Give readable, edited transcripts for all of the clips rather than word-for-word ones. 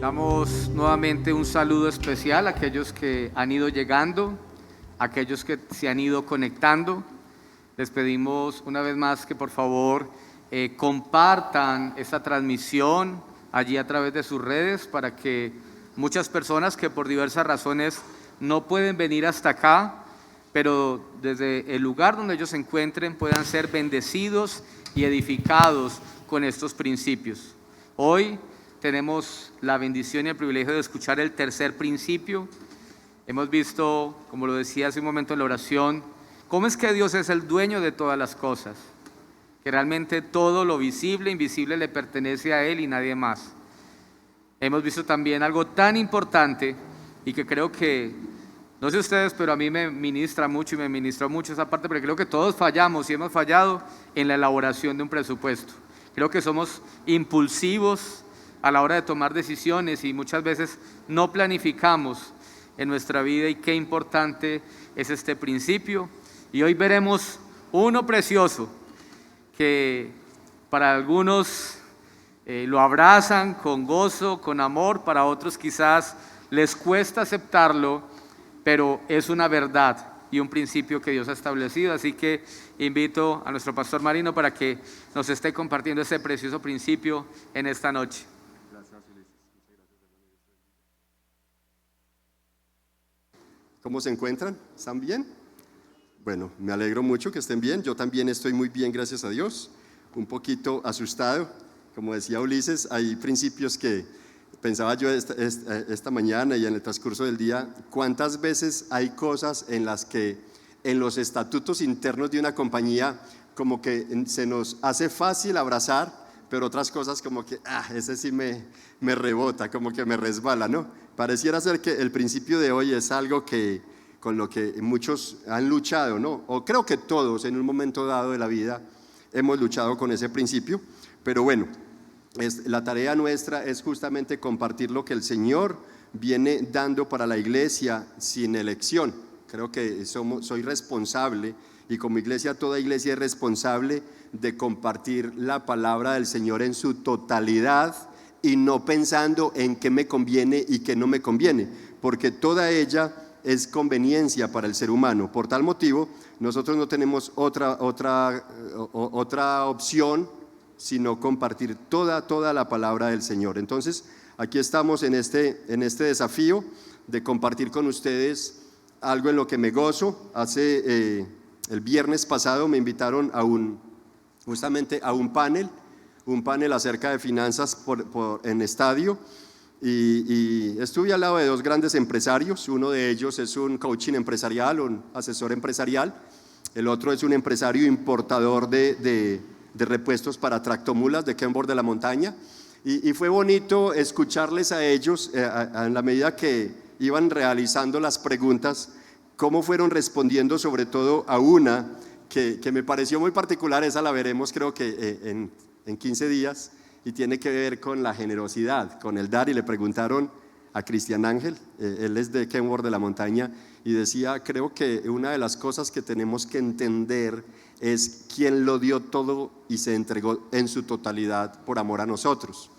Damos nuevamente un saludo especial a aquellos que han ido llegando, a aquellos que se han ido conectando. Les pedimos una vez más que por favor compartan esta transmisión allí a través de sus redes para que muchas personas que por diversas razones no pueden venir hasta acá, pero desde el lugar donde ellos se encuentren puedan ser bendecidos y edificados con estos principios. Hoy tenemos la bendición y el privilegio de escuchar el tercer principio. Hemos visto, como lo decía hace un momento en la oración, cómo es que Dios es el dueño de todas las cosas, que realmente todo lo visible e invisible le pertenece a Él y nadie más. Hemos visto también algo tan importante y que creo que, no sé ustedes, pero a mí me ministra mucho y me ministró mucho esa parte, porque creo que todos fallamos y hemos fallado en la elaboración de un presupuesto. Creo que somos impulsivos a la hora de tomar decisiones y muchas veces no planificamos en nuestra vida, y qué importante es este principio. Y hoy veremos uno precioso que para algunos lo abrazan con gozo, con amor, para otros quizás les cuesta aceptarlo, pero es una verdad y un principio que Dios ha establecido. Así que invito a nuestro pastor Marino para que nos esté compartiendo este precioso principio en esta noche. ¿Cómo se encuentran? ¿Están bien? Bueno, me alegro mucho que estén bien. Yo también estoy muy bien, gracias a Dios. Un poquito asustado. Como decía Ulises, hay principios que pensaba yo esta mañana y en el transcurso del día. ¿Cuántas veces hay cosas en las que en los estatutos internos de una compañía como que se nos hace fácil abrazar, pero otras cosas como que, ese sí me rebota, como que me resbala, ¿no? Pareciera ser que el principio de hoy es algo que con lo que muchos han luchado, ¿no? O creo que todos en un momento dado de la vida hemos luchado con ese principio, pero bueno, la tarea nuestra es justamente compartir lo que el Señor viene dando para la iglesia sin elección. Creo que soy responsable, y como iglesia, toda iglesia es responsable de compartir la palabra del Señor en su totalidad y no pensando en qué me conviene y qué no me conviene, porque toda ella es conveniencia para el ser humano. Por tal motivo, nosotros no tenemos otra opción sino compartir toda la palabra del Señor. Entonces, aquí estamos en este desafío de compartir con ustedes algo en lo que me gozo. El viernes pasado me invitaron justamente a un panel acerca de finanzas en estadio, y estuve al lado de dos grandes empresarios. Uno de ellos es un coaching empresarial, un asesor empresarial. El otro es un empresario importador de repuestos para tractomulas de Kenworth de la montaña, y fue bonito escucharles a ellos en la medida que iban realizando las preguntas, cómo fueron respondiendo, sobre todo a una que me pareció muy particular. Esa la veremos creo que en 15 días, y tiene que ver con la generosidad, con el dar. Y le preguntaron a Cristian Ángel, él es de Kenworth de la montaña, y decía: creo que una de las cosas que tenemos que entender es quién lo dio todo y se entregó en su totalidad por amor a nosotros,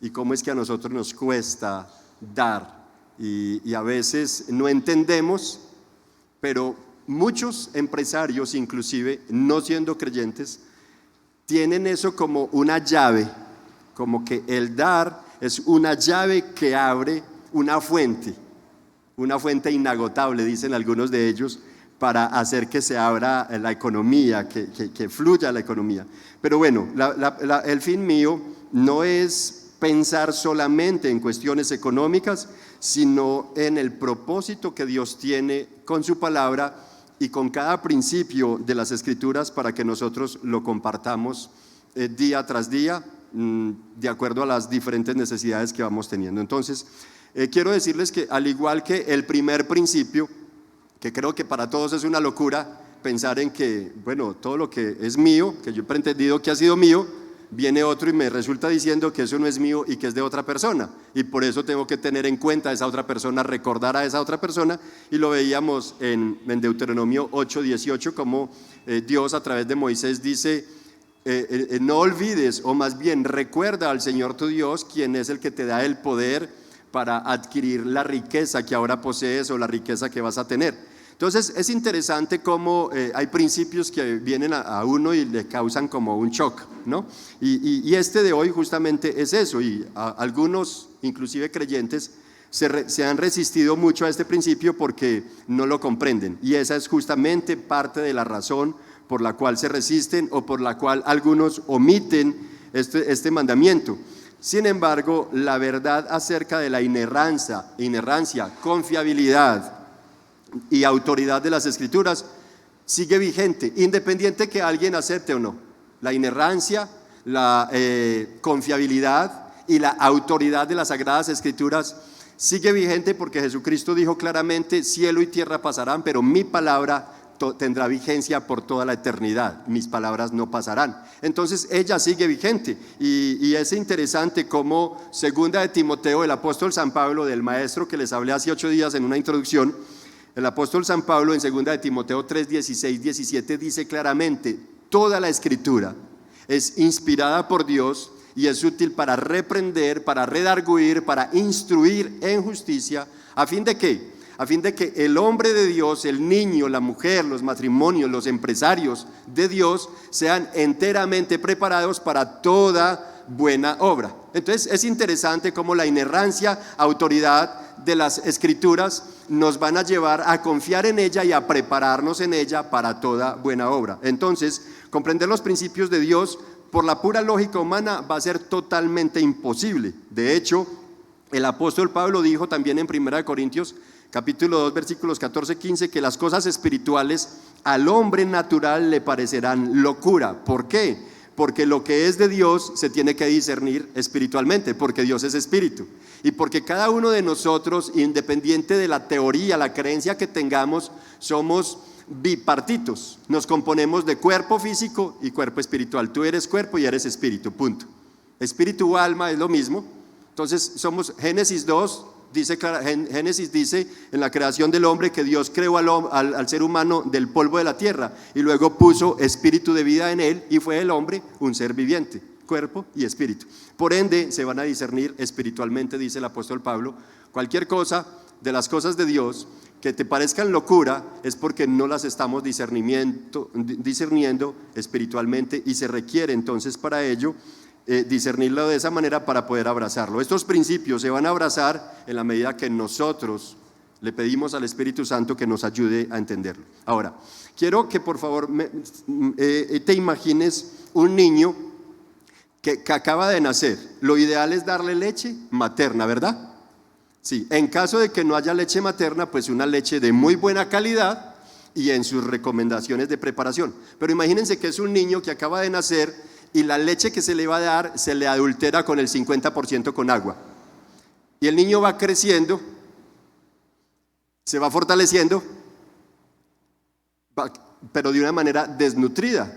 y cómo es que a nosotros nos cuesta dar, y a veces no entendemos. Pero muchos empresarios, inclusive no siendo creyentes, tienen eso como una llave, como que el dar es una llave que abre una fuente inagotable, dicen algunos de ellos, para hacer que se abra la economía, que fluya la economía. Pero bueno, el fin mío no es pensar solamente en cuestiones económicas, sino en el propósito que Dios tiene con su palabra y con cada principio de las Escrituras, para que nosotros lo compartamos día tras día, de acuerdo a las diferentes necesidades que vamos teniendo. Entonces, quiero decirles que, al igual que el primer principio, que creo que para todos es una locura pensar en que, bueno, todo lo que es mío, que yo he pretendido que ha sido mío, viene otro y me resulta diciendo que eso no es mío y que es de otra persona, y por eso tengo que tener en cuenta a esa otra persona, recordar a esa otra persona. Y lo veíamos en Deuteronomio 8:18, como Dios a través de Moisés dice: no olvides, o más bien recuerda al Señor tu Dios, quien es el que te da el poder para adquirir la riqueza que ahora posees o la riqueza que vas a tener. Entonces es interesante cómo hay principios que vienen a uno y le causan como un shock, ¿no? Y este de hoy justamente es eso, y algunos, inclusive creyentes, se han resistido mucho a este principio porque no lo comprenden, y esa es justamente parte de la razón por la cual se resisten o por la cual algunos omiten este mandamiento. Sin embargo, la verdad acerca de la inerrancia, confiabilidad y autoridad de las Escrituras sigue vigente, independiente que alguien acepte o no. La inerrancia, la confiabilidad y la autoridad de las Sagradas Escrituras sigue vigente porque Jesucristo dijo claramente: cielo y tierra pasarán, pero mi palabra tendrá vigencia por toda la eternidad, mis palabras no pasarán. Entonces ella sigue vigente, y es interesante cómo segunda de Timoteo, el apóstol San Pablo, del maestro que les hablé hace 8 días en una introducción, el apóstol San Pablo en segunda de Timoteo 3, 16, 17 dice claramente: toda la Escritura es inspirada por Dios y es útil para reprender, para redarguir, para instruir en justicia, ¿a fin de qué? A fin de que el hombre de Dios, el niño, la mujer, los matrimonios, los empresarios de Dios sean enteramente preparados para toda buena obra. Entonces es interesante cómo la inerrancia, autoridad de las Escrituras nos van a llevar a confiar en ella y a prepararnos en ella para toda buena obra. Entonces, comprender los principios de Dios por la pura lógica humana va a ser totalmente imposible. De hecho, el apóstol Pablo dijo también en 1 Corintios capítulo 2 versículos 14-15 que las cosas espirituales al hombre natural le parecerán locura. ¿Por qué? Porque lo que es de Dios se tiene que discernir espiritualmente, porque Dios es espíritu, y porque cada uno de nosotros, independiente de la teoría, la creencia que tengamos, somos bipartitos, nos componemos de cuerpo físico y cuerpo espiritual. Tú eres cuerpo y eres espíritu, punto. Espíritu, alma es lo mismo. Entonces somos Génesis 2, Génesis dice en la creación del hombre que Dios creó al ser humano del polvo de la tierra y luego puso espíritu de vida en él, y fue el hombre un ser viviente, cuerpo y espíritu. Por ende se van a discernir espiritualmente, dice el apóstol Pablo. Cualquier cosa de las cosas de Dios que te parezcan locura es porque no las estamos discerniendo espiritualmente, y se requiere entonces para ello discernirlo de esa manera para poder abrazarlo. Estos principios se van a abrazar en la medida que nosotros le pedimos al Espíritu Santo que nos ayude a entenderlo. Ahora, quiero que por favor te imagines un niño que acaba de nacer. Lo ideal es darle leche materna, ¿verdad? Sí, en caso de que no haya leche materna, pues una leche de muy buena calidad y en sus recomendaciones de preparación. Pero imagínense que es un niño que acaba de nacer y la leche que se le va a dar se le adultera con el 50% con agua. Y el niño va creciendo, se va fortaleciendo, pero de una manera desnutrida,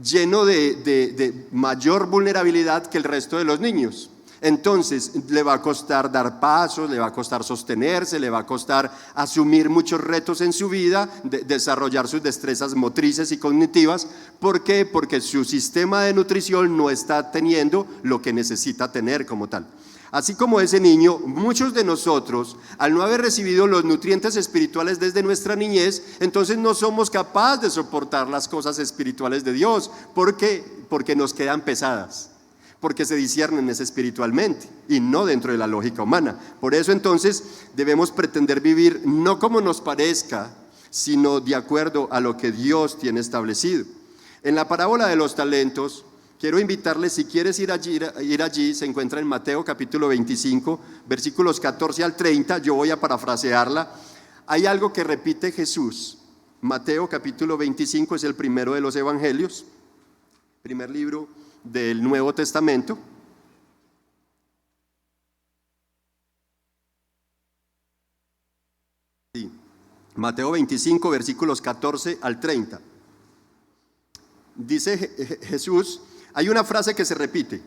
lleno de mayor vulnerabilidad que el resto de los niños. Entonces le va a costar dar pasos, le va a costar sostenerse, le va a costar asumir muchos retos en su vida, desarrollar sus destrezas motrices y cognitivas. ¿Por qué? Porque su sistema de nutrición no está teniendo lo que necesita tener como tal. Así como ese niño, muchos de nosotros, al no haber recibido los nutrientes espirituales desde nuestra niñez, entonces no somos capaces de soportar las cosas espirituales de Dios. ¿Por qué? Porque nos quedan pesadas, porque se disciernen espiritualmente y no dentro de la lógica humana. Por eso entonces debemos pretender vivir no como nos parezca, sino de acuerdo a lo que Dios tiene establecido. En la parábola de los talentos, quiero invitarles, si quieres ir allí, se encuentra en Mateo capítulo 25, versículos 14 al 30, yo voy a parafrasearla. Hay algo que repite Jesús. Mateo capítulo 25 es el primero de los evangelios, primer libro del Nuevo Testamento. Sí. Mateo 25, versículos 14 al 30. Dice Jesús, hay una frase que se repite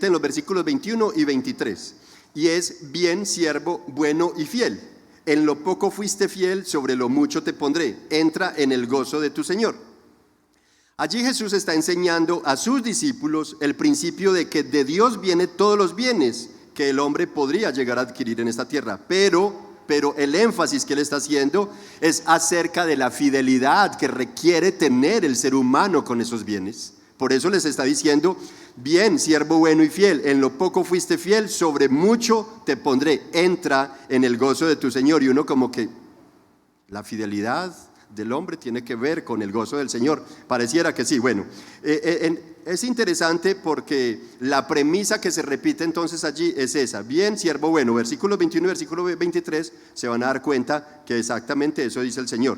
en los versículos 21 y 23, y es: bien, siervo bueno y fiel, en lo poco fuiste fiel, sobre lo mucho te pondré, entra en el gozo de tu Señor. Allí Jesús está enseñando a sus discípulos el principio de que de Dios vienen todos los bienes que el hombre podría llegar a adquirir en esta tierra, pero el énfasis que él está haciendo es acerca de la fidelidad que requiere tener el ser humano con esos bienes. Por eso les está diciendo: bien, siervo bueno y fiel, en lo poco fuiste fiel, sobre mucho te pondré, entra en el gozo de tu Señor. Y uno como que, la fidelidad del hombre tiene que ver con el gozo del Señor. Pareciera que sí. Bueno, es interesante porque la premisa que se repite entonces allí es esa: bien, siervo bueno. Versículos 21 y versículo 23 se van a dar cuenta que exactamente eso dice el Señor.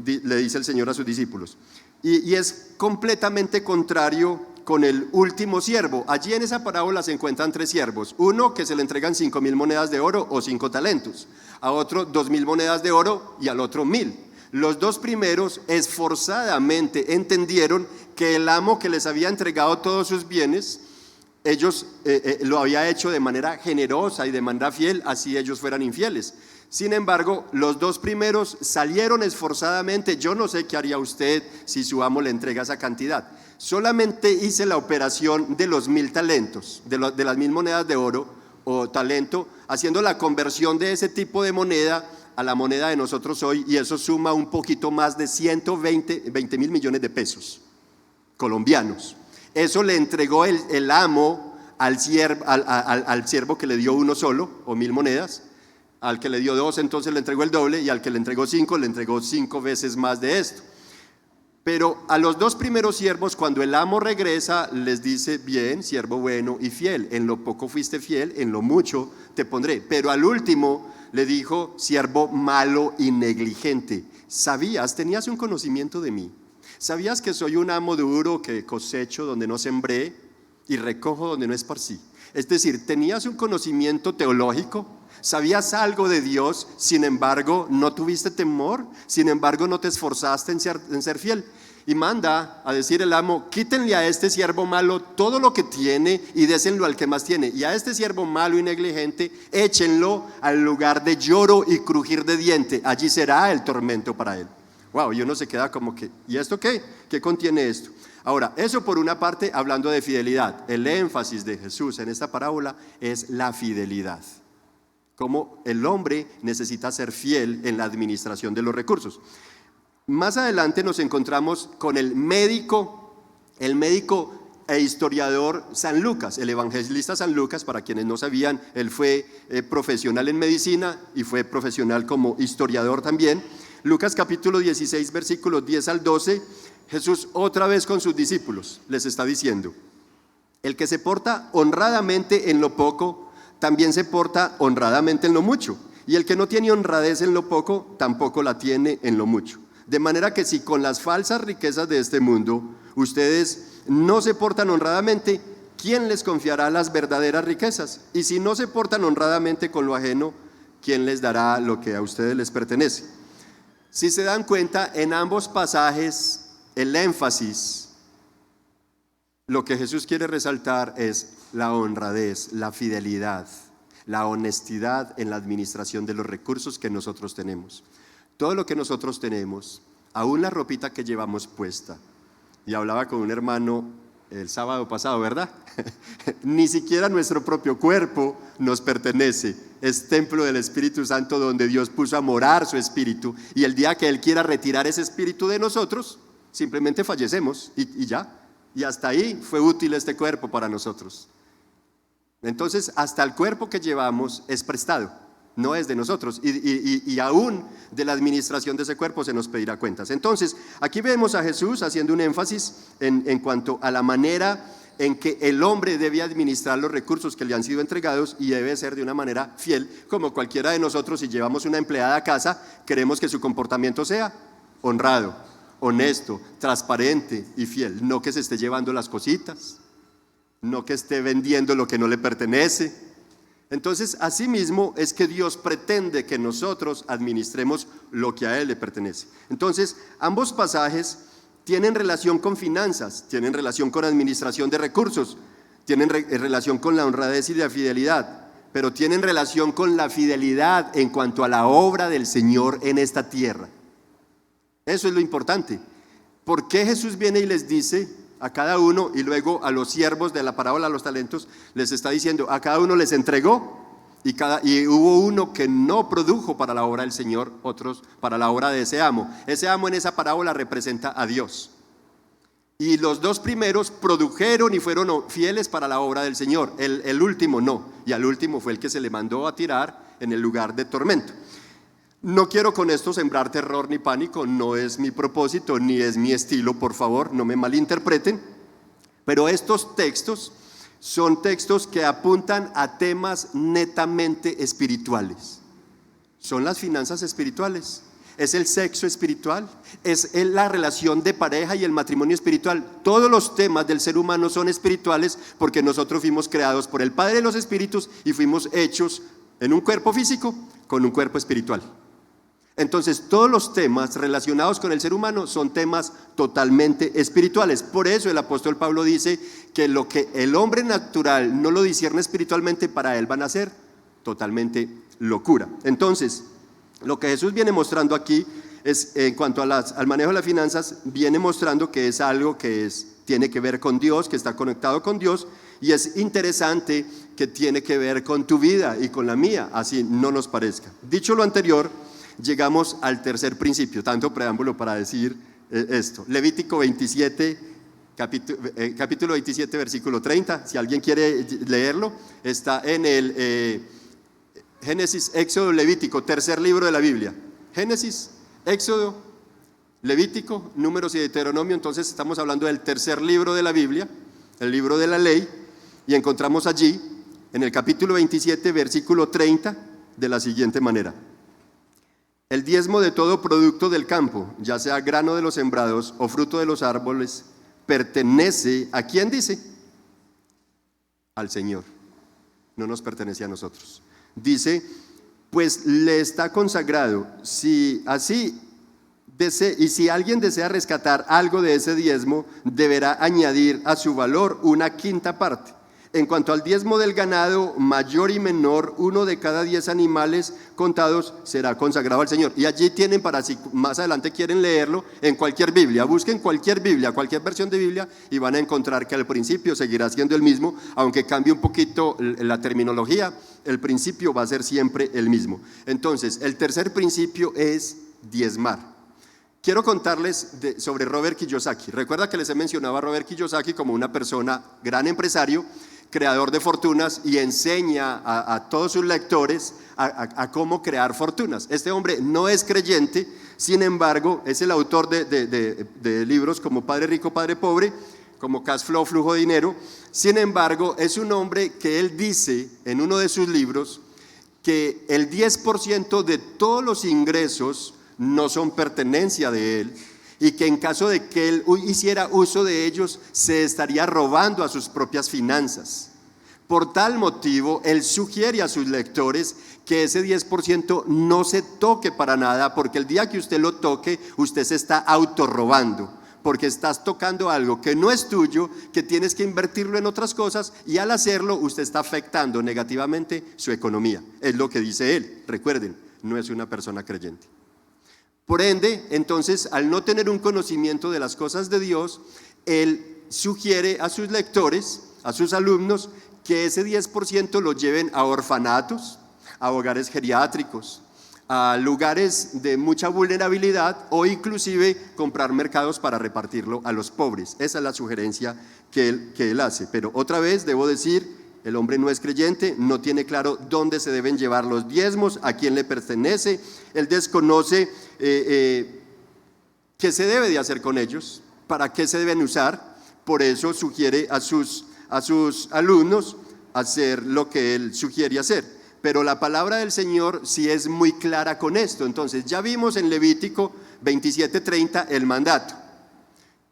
Le dice el Señor a sus discípulos. Y es completamente contrario con el último siervo. Allí en esa parábola se encuentran 3 siervos. Uno que se le entregan 5,000 monedas de oro o 5 talentos. A otro 2,000 monedas de oro y al otro 1,000. Los 2 primeros esforzadamente entendieron que el amo que les había entregado todos sus bienes, ellos lo había hecho de manera generosa y de manera fiel, así ellos fueran infieles. Sin embargo, los 2 primeros salieron esforzadamente. Yo no sé qué haría usted si su amo le entrega esa cantidad. Solamente hice la operación de los 1,000 talentos, de las 1,000 monedas de oro o talento, haciendo la conversión de ese tipo de moneda a la moneda de nosotros hoy, y eso suma un poquito más de 20,000 millones de pesos colombianos. Eso le entregó el amo al siervo que le dio uno solo, o 1,000 monedas. Al que le dio 2, entonces le entregó el doble, y al que le entregó 5, le entregó 5 veces más de esto. Pero a los 2 primeros siervos, cuando el amo regresa, les dice: bien, siervo bueno y fiel, en lo poco fuiste fiel, en lo mucho te pondré. Pero al último le dijo: siervo malo y negligente, tenías un conocimiento de mí, sabías que soy un amo duro, que cosecho donde no sembré y recojo donde no esparcí. Es decir, tenías un conocimiento teológico, sabías algo de Dios, sin embargo no tuviste temor, sin embargo no te esforzaste en ser fiel. Y manda a decir el amo: quítenle a este siervo malo todo lo que tiene y désenlo al que más tiene, y a este siervo malo y negligente échenlo al lugar de lloro y crujir de diente, allí será el tormento para él. Wow, y uno se queda como que, ¿y esto qué? ¿Qué contiene esto? Ahora, eso por una parte, hablando de fidelidad. El énfasis de Jesús en esta parábola es la fidelidad, cómo el hombre necesita ser fiel en la administración de los recursos. Más adelante nos encontramos con el médico e historiador San Lucas, el evangelista San Lucas. Para quienes no sabían, él fue profesional en medicina y fue profesional como historiador también. Lucas capítulo 16, versículos 10 al 12, Jesús otra vez con sus discípulos les está diciendo: el que se porta honradamente en lo poco, también se porta honradamente en lo mucho, y el que no tiene honradez en lo poco, tampoco la tiene en lo mucho. De manera que si con las falsas riquezas de este mundo ustedes no se portan honradamente, ¿quién les confiará las verdaderas riquezas? Y si no se portan honradamente con lo ajeno, ¿quién les dará lo que a ustedes les pertenece? Si se dan cuenta, en ambos pasajes el énfasis, lo que Jesús quiere resaltar es la honradez, la fidelidad, la honestidad en la administración de los recursos que nosotros tenemos. Todo lo que nosotros tenemos, aún la ropita que llevamos puesta. Y hablaba con un hermano el sábado pasado, ¿verdad? Ni siquiera nuestro propio cuerpo nos pertenece. Es templo del Espíritu Santo, donde Dios puso a morar su Espíritu, y el día que Él quiera retirar ese Espíritu de nosotros, simplemente fallecemos y ya. Y hasta ahí fue útil este cuerpo para nosotros. Entonces, hasta el cuerpo que llevamos es prestado, no es de nosotros, y aún de la administración de ese cuerpo se nos pedirá cuentas. Entonces, aquí vemos a Jesús haciendo un énfasis en cuanto a la manera en que el hombre debe administrar los recursos que le han sido entregados, y debe ser de una manera fiel, como cualquiera de nosotros. Si llevamos una empleada a casa, queremos que su comportamiento sea honrado, honesto, transparente y fiel, no que se esté llevando las cositas, no que esté vendiendo lo que no le pertenece. Entonces, asimismo es que Dios pretende que nosotros administremos lo que a Él le pertenece. Entonces, ambos pasajes tienen relación con finanzas, tienen relación con administración de recursos, tienen relación con la honradez y la fidelidad, pero tienen relación con la fidelidad en cuanto a la obra del Señor en esta tierra. Eso es lo importante. ¿Por qué Jesús viene y les dice: a cada uno, y luego a los siervos de la parábola de los talentos les está diciendo, a cada uno les entregó, y hubo uno que no produjo para la obra del Señor, otros para la obra de ese amo. Ese amo en esa parábola representa a Dios. Y los dos primeros produjeron y fueron fieles para la obra del Señor. El último no, y al último fue el que se le mandó a tirar en el lugar de tormento. No quiero con esto sembrar terror ni pánico, no es mi propósito ni es mi estilo, por favor, no me malinterpreten. Pero estos textos son textos que apuntan a temas netamente espirituales. Son las finanzas espirituales, es el sexo espiritual, es la relación de pareja y el matrimonio espiritual. Todos los temas del ser humano son espirituales porque nosotros fuimos creados por el Padre de los Espíritus y fuimos hechos en un cuerpo físico con un cuerpo espiritual. Entonces todos los temas relacionados con el ser humano son temas totalmente espirituales. Por eso el apóstol Pablo dice que lo que el hombre natural no lo discierne espiritualmente, para él van a ser totalmente locura. Entonces lo que Jesús viene mostrando aquí es, en cuanto al manejo de las finanzas, viene mostrando que es algo que tiene que ver con Dios, que está conectado con Dios, y es interesante que tiene que ver con tu vida y con la mía, así no nos parezca. Dicho lo anterior, llegamos al tercer principio, tanto preámbulo para decir esto. Levítico 27, capítulo 27, versículo 30, si alguien quiere leerlo, está en el Génesis, Éxodo, Levítico, tercer libro de la Biblia. Génesis, Éxodo, Levítico, Números y Deuteronomio. Entonces estamos hablando del tercer libro de la Biblia, el libro de la ley, y encontramos allí, en el capítulo 27, versículo 30, de la siguiente manera: el diezmo de todo producto del campo, ya sea grano de los sembrados o fruto de los árboles, pertenece, ¿a quién dice? Al Señor, no nos pertenece a nosotros. Dice, pues le está consagrado. Si alguien desea rescatar algo de ese diezmo, deberá añadir a su valor una quinta parte. En cuanto al diezmo del ganado, mayor y menor, 1 de cada 10 animales contados será consagrado al Señor. Y allí tienen, para si más adelante quieren leerlo, en cualquier Biblia, busquen cualquier Biblia, cualquier versión de Biblia, y van a encontrar que al principio seguirá siendo el mismo, aunque cambie un poquito la terminología, el principio va a ser siempre el mismo. Entonces, el tercer principio es diezmar. Quiero contarles sobre Robert Kiyosaki. Recuerda que les he mencionado a Robert Kiyosaki como una persona, gran empresario, creador de fortunas, y enseña a todos sus lectores a cómo crear fortunas. Este hombre no es creyente, sin embargo es el autor de libros como Padre Rico, Padre Pobre, como Cash Flow, Flujo de Dinero. Sin embargo, es un hombre que él dice en uno de sus libros que el 10% de todos los ingresos no son pertenencia de él, y que en caso de que él hiciera uso de ellos, se estaría robando a sus propias finanzas. Por tal motivo, él sugiere a sus lectores que ese 10% no se toque para nada, porque el día que usted lo toque, usted se está autorrobando, porque estás tocando algo que no es tuyo, que tienes que invertirlo en otras cosas, y al hacerlo, usted está afectando negativamente su economía. Es lo que dice él. Recuerden, no es una persona creyente. Por ende, entonces, al no tener un conocimiento de las cosas de Dios, él sugiere a sus lectores, a sus alumnos, que ese 10% lo lleven a orfanatos, a hogares geriátricos, a lugares de mucha vulnerabilidad, o inclusive comprar mercados para repartirlo a los pobres. Esa es la sugerencia que él hace. Pero otra vez debo decir, el hombre no es creyente, no tiene claro dónde se deben llevar los diezmos, a quién le pertenece, él desconoce qué se debe de hacer con ellos, para qué se deben usar. Por eso sugiere a sus alumnos hacer lo que él sugiere hacer. Pero la palabra del Señor sí es muy clara con esto. Entonces ya vimos en Levítico 27:30 el mandato,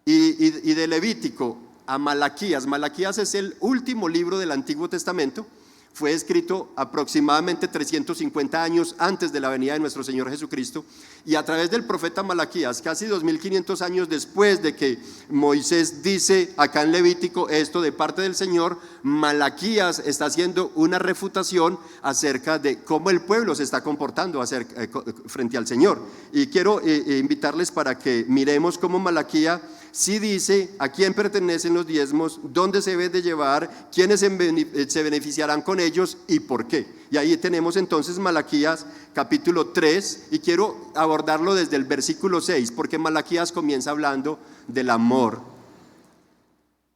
y de Levítico a Malaquías. Malaquías es el último libro del Antiguo Testamento. Fue escrito aproximadamente 350 años antes de la venida de nuestro Señor Jesucristo, y a través del profeta Malaquías, casi 2500 años después de que Moisés dice acá en Levítico esto de parte del Señor, Malaquías está haciendo una refutación acerca de cómo el pueblo se está comportando frente al Señor. Y quiero invitarles para que miremos cómo Malaquías sí dice a quién pertenecen los diezmos, dónde se deben de llevar, quiénes se beneficiarán con ellos y por qué. Y ahí tenemos entonces Malaquías capítulo 3, y quiero abordarlo desde el versículo 6, porque Malaquías comienza hablando del amor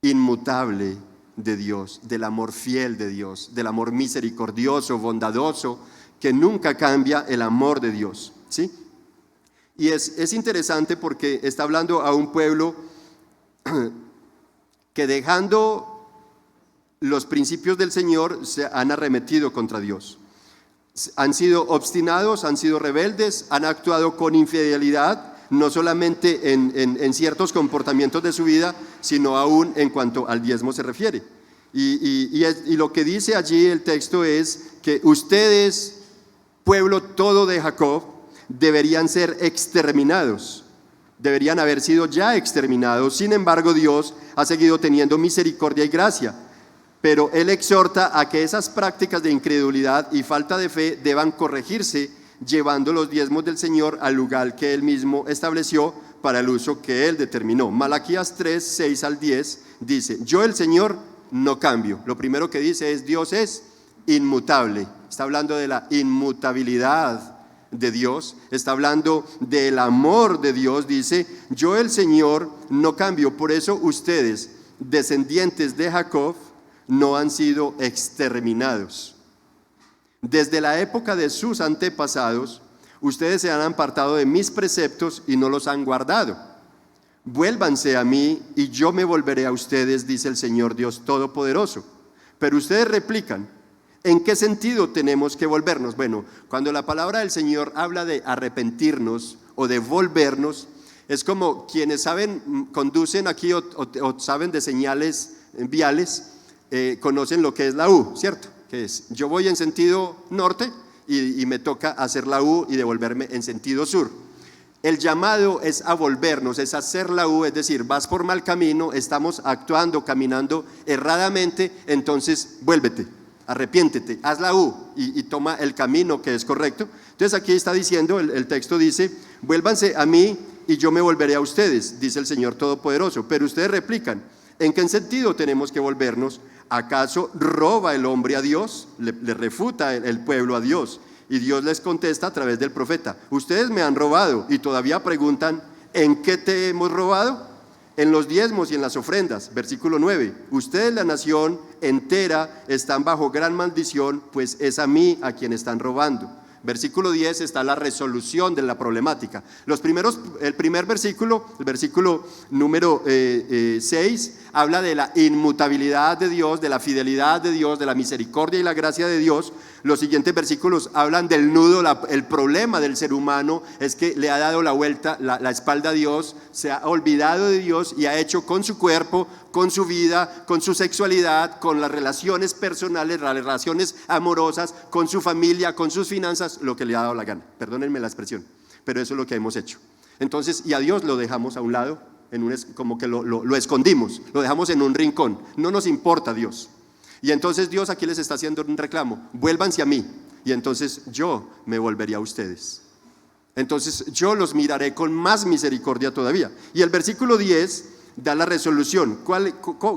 inmutable de Dios, del amor fiel de Dios, del amor misericordioso, bondadoso, que nunca cambia, el amor de Dios, ¿sí? Y es interesante porque está hablando a un pueblo que, dejando los principios del Señor, se han arremetido contra Dios. Han sido obstinados, han sido rebeldes, han actuado con infidelidad, no solamente en ciertos comportamientos de su vida, sino aún en cuanto al diezmo se refiere. Y lo que dice allí el texto es que ustedes, pueblo todo de Jacob, deberían ser exterminados, deberían haber sido ya exterminados. Sin embargo, Dios ha seguido teniendo misericordia y gracia, pero Él exhorta a que esas prácticas de incredulidad y falta de fe deban corregirse, llevando los diezmos del Señor al lugar que Él mismo estableció para el uso que Él determinó. Malaquías 3, 6 al 10 dice: yo, el Señor, no cambio. Lo primero que dice es: Dios es inmutable. Está hablando de la inmutabilidad de Dios, está hablando del amor de Dios. Dice: yo, el Señor, no cambio. Por eso ustedes, descendientes de Jacob, no han sido exterminados. Desde la época de sus antepasados, ustedes se han apartado de mis preceptos y no los han guardado. Vuélvanse a mí y yo me volveré a ustedes, dice el Señor Dios Todopoderoso. Pero ustedes replican: ¿en qué sentido tenemos que volvernos? Bueno, cuando la palabra del Señor habla de arrepentirnos o de volvernos, es como quienes conducen aquí o saben de señales viales, conocen lo que es la U, ¿cierto? Que es: yo voy en sentido norte y me toca hacer la U y devolverme en sentido sur. El llamado es a volvernos, es hacer la U, es decir, vas por mal camino, estamos actuando, caminando erradamente, entonces vuélvete, arrepiéntete, haz la U y toma el camino que es correcto. Entonces aquí está diciendo, el texto dice: vuélvanse a mí y yo me volveré a ustedes, dice el Señor Todopoderoso. Pero ustedes replican: ¿en qué sentido tenemos que volvernos? ¿Acaso roba el hombre a Dios? Le refuta el pueblo a Dios. Y Dios les contesta a través del profeta: ustedes me han robado y todavía preguntan: ¿en qué te hemos robado? En los diezmos y en las ofrendas. Versículo 9: ustedes, la nación entera, están bajo gran maldición, pues es a mí a quien están robando. Versículo 10 está la resolución de la problemática. El primer versículo, el versículo número 6, habla de la inmutabilidad de Dios, de la fidelidad de Dios, de la misericordia y la gracia de Dios. Los siguientes versículos hablan del nudo. El problema del ser humano es que le ha dado la vuelta, la espalda a Dios, se ha olvidado de Dios y ha hecho con su cuerpo, con su vida, con su sexualidad, con las relaciones personales, las relaciones amorosas, con su familia, con sus finanzas, lo que le ha dado la gana. Perdónenme la expresión, pero eso es lo que hemos hecho. Entonces, y a Dios lo dejamos a un lado, como que lo escondimos, lo dejamos en un rincón. No nos importa Dios. Y entonces Dios aquí les está haciendo un reclamo: vuélvanse a mí y entonces yo me volveré a ustedes. Entonces yo los miraré con más misericordia todavía. Y el versículo 10 da la resolución.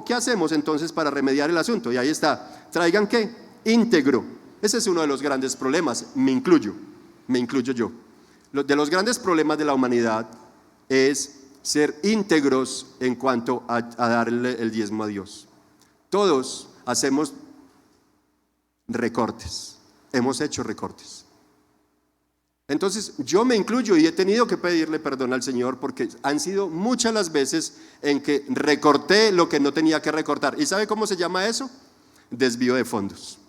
¿Qué hacemos entonces para remediar el asunto? Y ahí está: traigan ¿qué? Íntegro. Ese es uno de los grandes problemas, me incluyo yo. De los grandes problemas de la humanidad es ser íntegros en cuanto a darle el diezmo a Dios. Todos hacemos recortes, hemos hecho recortes. Entonces yo me incluyo y he tenido que pedirle perdón al Señor porque han sido muchas las veces en que recorté lo que no tenía que recortar. ¿Y sabe cómo se llama eso? Desvío de fondos.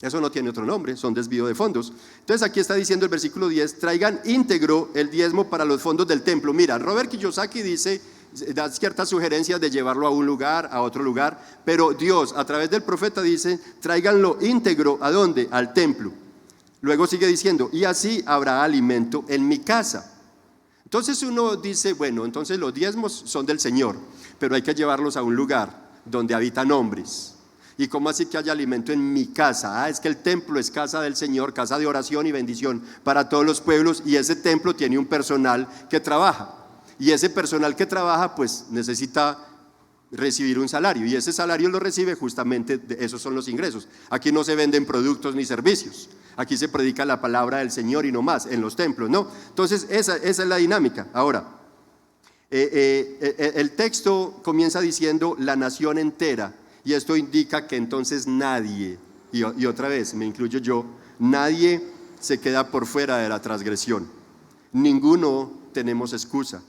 Eso no tiene otro nombre, son desvío de fondos. Entonces aquí está diciendo el versículo 10: traigan íntegro el diezmo para los fondos del templo. Mira, Robert Kiyosaki da ciertas sugerencias de llevarlo a un lugar, a otro lugar, pero Dios a través del profeta dice: tráiganlo íntegro. ¿A dónde? Al templo. Luego sigue diciendo: y así habrá alimento en mi casa. Entonces uno dice: bueno, entonces los diezmos son del Señor, pero hay que llevarlos a un lugar donde habitan hombres. ¿Y cómo así que haya alimento en mi casa? Es que el templo es casa del Señor, casa de oración y bendición para todos los pueblos, y ese templo tiene un personal que trabaja. y ese personal que trabaja pues necesita recibir un salario, y ese salario lo recibe justamente, esos son los ingresos. Aquí no se venden productos ni servicios, aquí se predica la palabra del Señor y no más, en los templos, ¿no? Entonces esa es la dinámica. Ahora, el texto comienza diciendo la nación entera, y esto indica que entonces nadie, y otra vez me incluyo yo, nadie se queda por fuera de la transgresión, ninguno tenemos excusa.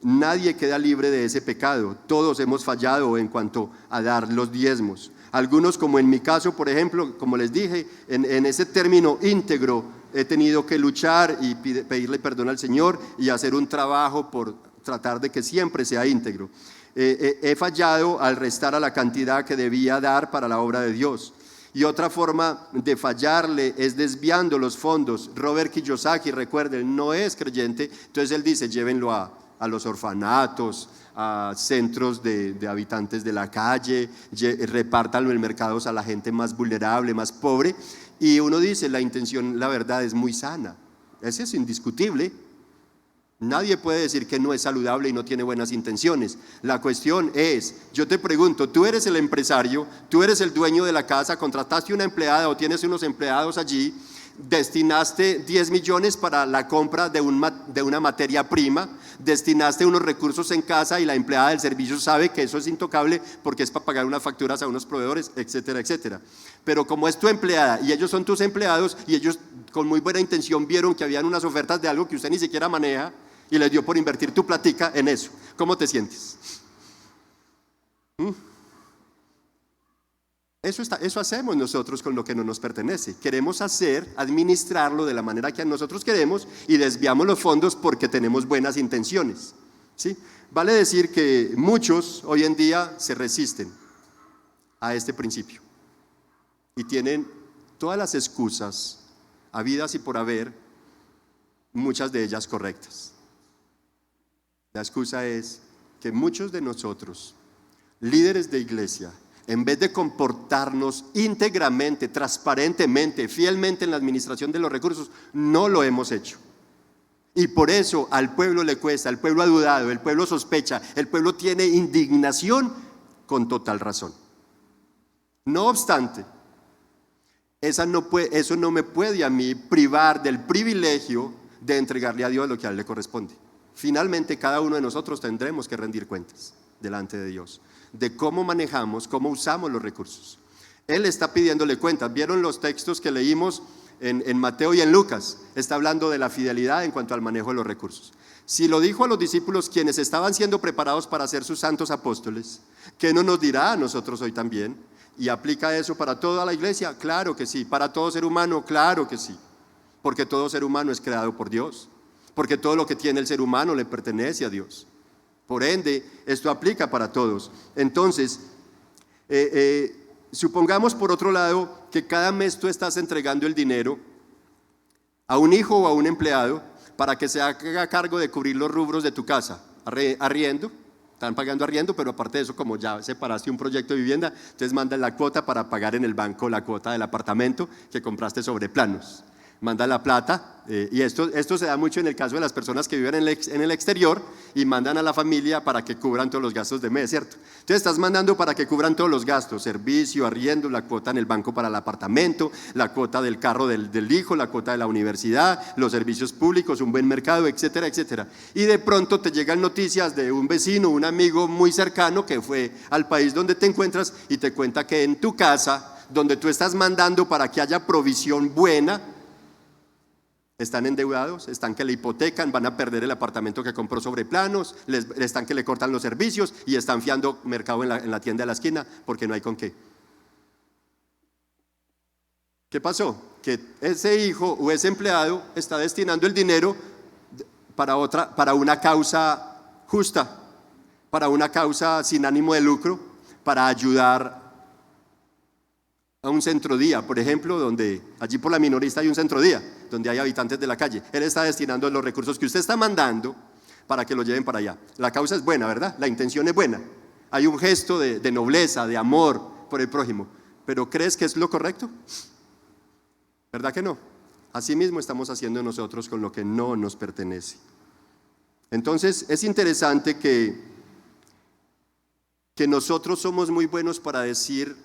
Nadie queda libre de ese pecado, todos hemos fallado en cuanto a dar los diezmos. Algunos, como en mi caso, por ejemplo, como les dije, en ese término íntegro he tenido que luchar y pedirle perdón al Señor y hacer un trabajo por tratar de que siempre sea íntegro. He fallado al restar a la cantidad que debía dar para la obra de Dios. Y otra forma de fallarle es desviando los fondos. Robert Kiyosaki, recuerden, no es creyente, entonces él dice, llévenlo a los orfanatos, a centros de habitantes de la calle, repártanlo en mercados a la gente más vulnerable, más pobre. Y uno dice, la intención, la verdad, es muy sana. Ese es indiscutible. Nadie puede decir que no es saludable y no tiene buenas intenciones. La cuestión es, yo te pregunto, tú eres el empresario, tú eres el dueño de la casa, contrataste una empleada o tienes unos empleados allí, destinaste 10 millones para la compra de una materia prima, destinaste unos recursos en casa y la empleada del servicio sabe que eso es intocable porque es para pagar unas facturas a unos proveedores, etcétera, etcétera. Pero como es tu empleada y ellos son tus empleados y ellos con muy buena intención vieron que habían unas ofertas de algo que usted ni siquiera maneja y les dio por invertir tu platica en eso, ¿cómo te sientes? Eso hacemos nosotros con lo que no nos pertenece. Queremos administrarlo de la manera que nosotros queremos y desviamos los fondos porque tenemos buenas intenciones, ¿sí? Vale decir que muchos hoy en día se resisten a este principio y tienen todas las excusas habidas y por haber, muchas de ellas correctas. La excusa es que muchos de nosotros, líderes de iglesia, en vez de comportarnos íntegramente, transparentemente, fielmente en la administración de los recursos, no lo hemos hecho. Y por eso al pueblo le cuesta, el pueblo ha dudado, el pueblo sospecha, el pueblo tiene indignación con total razón. No obstante, eso no me puede a mí privar del privilegio de entregarle a Dios lo que a Él le corresponde. Finalmente, cada uno de nosotros tendremos que rendir cuentas delante de Dios de cómo manejamos, cómo usamos los recursos. Él está pidiéndole cuentas. ¿Vieron los textos que leímos en Mateo y en Lucas? Está hablando de la fidelidad en cuanto al manejo de los recursos. Si lo dijo a los discípulos quienes estaban siendo preparados para ser sus santos apóstoles, ¿qué no nos dirá a nosotros hoy también? ¿Y aplica eso para toda la iglesia? Claro que sí. ¿Para todo ser humano? Claro que sí. Porque todo ser humano es creado por Dios. Porque todo lo que tiene el ser humano le pertenece a Dios. Por ende, esto aplica para todos. Entonces, supongamos por otro lado que cada mes tú estás entregando el dinero a un hijo o a un empleado para que se haga cargo de cubrir los rubros de tu casa. Arriendo, están pagando arriendo, pero aparte de eso, como ya separaste un proyecto de vivienda, entonces mandan la cuota para pagar en el banco la cuota del apartamento que compraste sobre planos. Manda la plata, y esto se da mucho en el caso de las personas que viven en el exterior y mandan a la familia para que cubran todos los gastos de mes, ¿cierto? Entonces estás mandando para que cubran todos los gastos, servicio, arriendo, la cuota en el banco para el apartamento, la cuota del carro del hijo, la cuota de la universidad, los servicios públicos, un buen mercado, etcétera, etcétera. Y de pronto te llegan noticias de un vecino, un amigo muy cercano que fue al país donde te encuentras y te cuenta que en tu casa, donde tú estás mandando para que haya provisión buena, están endeudados, están que le hipotecan, van a perder el apartamento que compró sobre planos, están que le cortan los servicios y están fiando mercado en la tienda de la esquina porque no hay con qué. ¿Qué pasó? Que ese hijo o ese empleado está destinando el dinero para una causa justa, para una causa sin ánimo de lucro, para ayudar a un centro día, por ejemplo, donde allí por la minorista hay un centro día, donde hay habitantes de la calle. Él está destinando los recursos que usted está mandando para que lo lleven para allá. La causa es buena, ¿verdad? La intención es buena. Hay un gesto de nobleza, de amor por el prójimo. ¿Pero crees que es lo correcto? ¿Verdad que no? Así mismo estamos haciendo nosotros con lo que no nos pertenece. Entonces es interesante que nosotros somos muy buenos para decir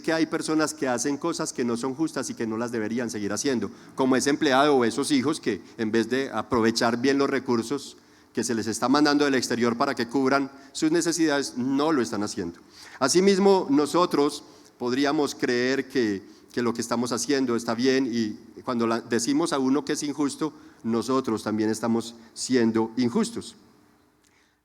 que hay personas que hacen cosas que no son justas y que no las deberían seguir haciendo, como ese empleado o esos hijos que en vez de aprovechar bien los recursos que se les está mandando del exterior para que cubran sus necesidades, no lo están haciendo. Asimismo, nosotros podríamos creer que lo que estamos haciendo está bien, y cuando decimos a uno que es injusto, nosotros también estamos siendo injustos.